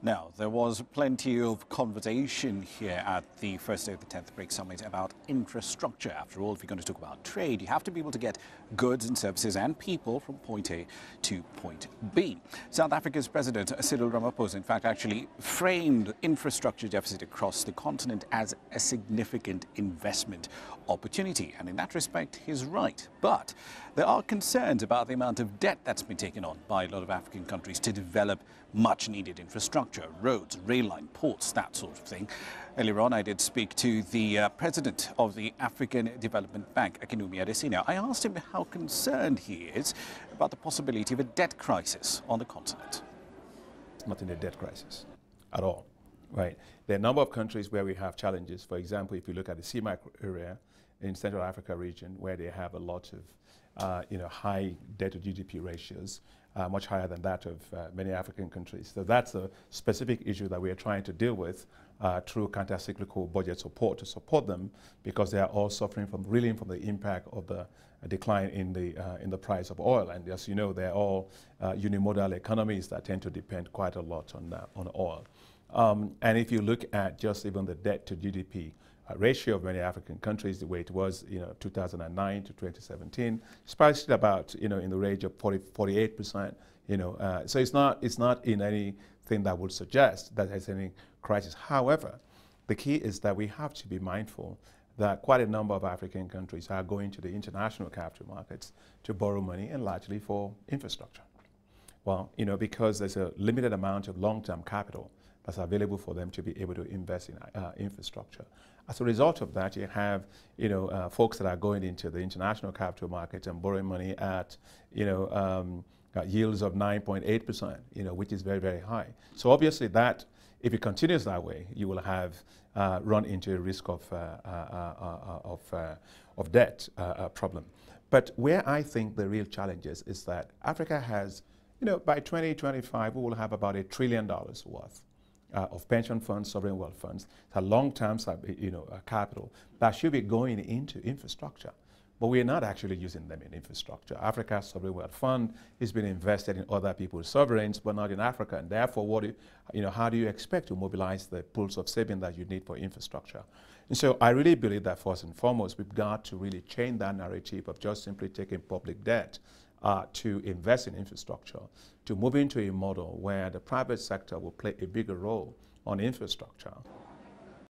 Now, there was plenty of conversation here at the first day of the 10th BRICS Summit about infrastructure. After all, if you're going to talk about trade, you have to be able to get goods and services and people from point A to point B. South Africa's President Cyril Ramaphosa, in fact, actually framed infrastructure deficit across the continent as a significant investment opportunity. And in that respect, he's right. But there are concerns about the amount of debt that's been taken on by a lot of African countries to develop much needed infrastructure, roads, rail line, ports, that sort of thing. Earlier on, I did speak to the president of the African Development Bank, Akinwumi Adesina. I asked him how concerned he is about the possibility of a debt crisis on the continent. It's not in a debt crisis at all, right? There are a number of countries where we have challenges. For example, if you look at the CMAC area in Central Africa region, where they have a lot of high debt to GDP ratios, much higher than that of many African countries. So that's a specific issue that we are trying to deal with through counter-cyclical budget support to support them, because they are all suffering from the impact of the decline in the price of oil. And as you know, they're all unimodal economies that tend to depend quite a lot on oil. And if you look at just even the debt to GDP ratio of many African countries, the way it was, 2009 to 2017, it's probably about, in the range of 48%, so it's not in anything that would suggest that there's any crisis. However, the key is that we have to be mindful that quite a number of African countries are going to the international capital markets to borrow money, and largely for infrastructure. Well, because there's a limited amount of long-term capital that's available for them to be able to invest in infrastructure. As a result of that, you have folks that are going into the international capital market and borrowing money at yields of 9.8%, which is very, very high. So obviously that, if it continues that way, you will have run into a risk of debt problem. But where I think the real challenge is that Africa has, by 2025, we will have about $1 trillion worth of pension funds, sovereign wealth funds, a long-term capital that should be going into infrastructure. But we are not actually using them in infrastructure. Africa's sovereign wealth fund has been invested in other people's sovereigns, but not in Africa. And therefore, how do you expect to mobilize the pools of saving that you need for infrastructure? And so I really believe that first and foremost, we've got to really change that narrative of just simply taking public debt to invest in infrastructure, to move into a model where the private sector will play a bigger role on infrastructure.